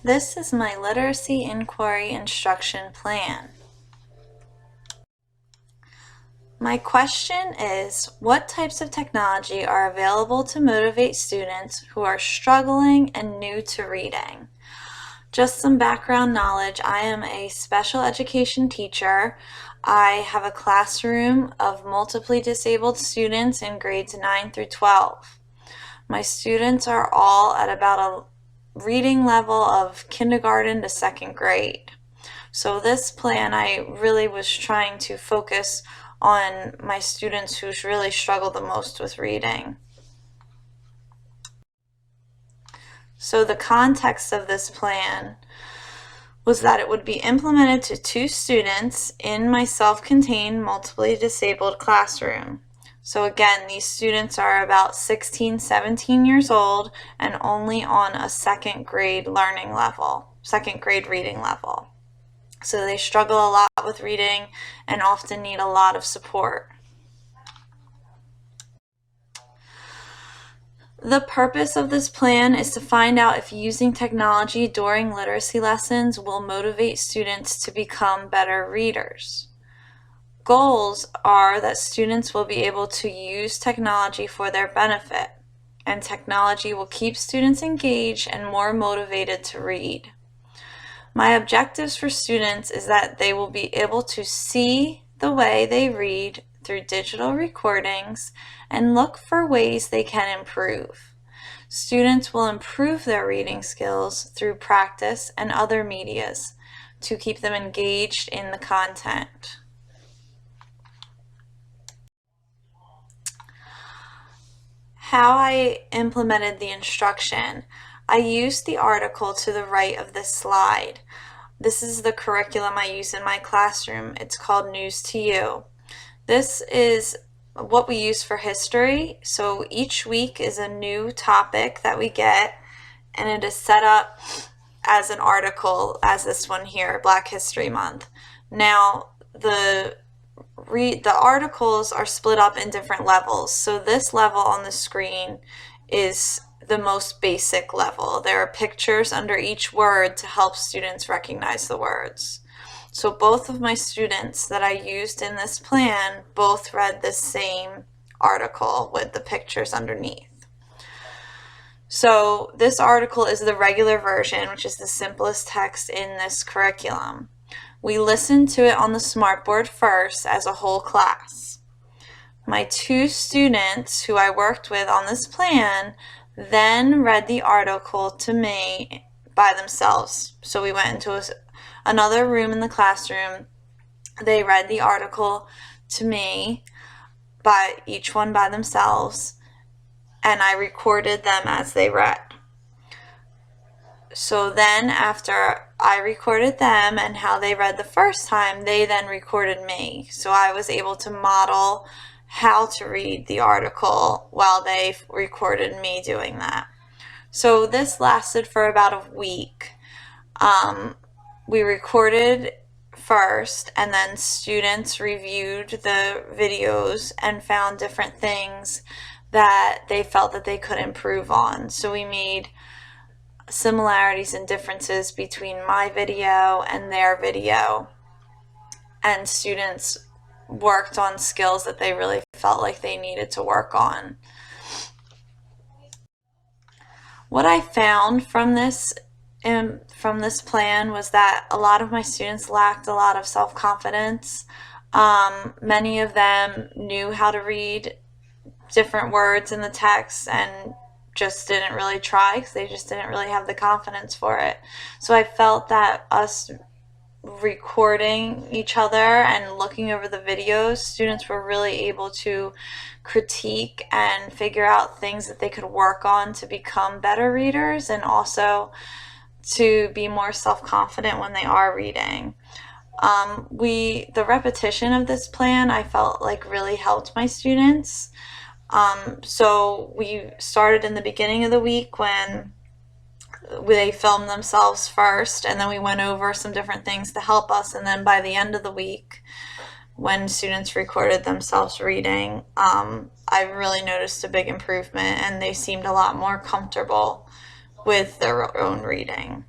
This is my literacy inquiry instruction plan. My question is, what types of technology are available to motivate students who are struggling and new to reading? Just some background knowledge. I am a special education teacher. I have a classroom of multiply disabled students in grades 9 through 12. My students are all at about a reading level of kindergarten to second grade. So this plan, I really was trying to focus on my students who really struggle the most with reading. So the context of this plan was that it would be implemented to 2 students in my self-contained multiply disabled classroom. So again, these students are about 16, 17 years old and only on a second grade reading level. So they struggle a lot with reading and often need a lot of support. The purpose of this plan is to find out if using technology during literacy lessons will motivate students to become better readers. Goals are that students will be able to use technology for their benefit, and technology will keep students engaged and more motivated to read. My objectives for students is that they will be able to see the way they read through digital recordings and look for ways they can improve. Students will improve their reading skills through practice and other medias to keep them engaged in the content. How I implemented the instruction. I used the article to the right of this slide. This is the curriculum I use in my classroom. It's called News to You. This is what we use for history. So each week is a new topic that we get, and it is set up as an article, as this one here, Black History Month. Now, the articles are split up in different levels. So this level on the screen is the most basic level. There are pictures under each word to help students recognize the words. So both of my students that I used in this plan both read the same article with the pictures underneath. So this article is the regular version, which is the simplest text in this curriculum. We listened to it on the smartboard first as a whole class. My 2 students who I worked with on this plan then read the article to me by themselves. So we went into another room in the classroom. They read the article to me, by each one by themselves, and I recorded them as they read. So then after I recorded them and how they read the first time, they then recorded me. So I was able to model how to read the article while they recorded me doing that. So this lasted for about a week. We recorded first, and then students reviewed the videos and found different things that they felt that they could improve on. So we made similarities and differences between my video and their video, and students worked on skills that they really felt like they needed to work on. What I found from this plan was that a lot of my students lacked a lot of self-confidence. Many of them knew how to read different words in the text and just didn't really try because they just didn't really have the confidence for it. So I felt that us recording each other and looking over the videos, students were really able to critique and figure out things that they could work on to become better readers and also to be more self-confident when they are reading. The repetition of this plan I felt like really helped my students. So we started in the beginning of the week when they filmed themselves first, and then we went over some different things to help us, and then by the end of the week when students recorded themselves reading, I really noticed a big improvement, and they seemed a lot more comfortable with their own reading.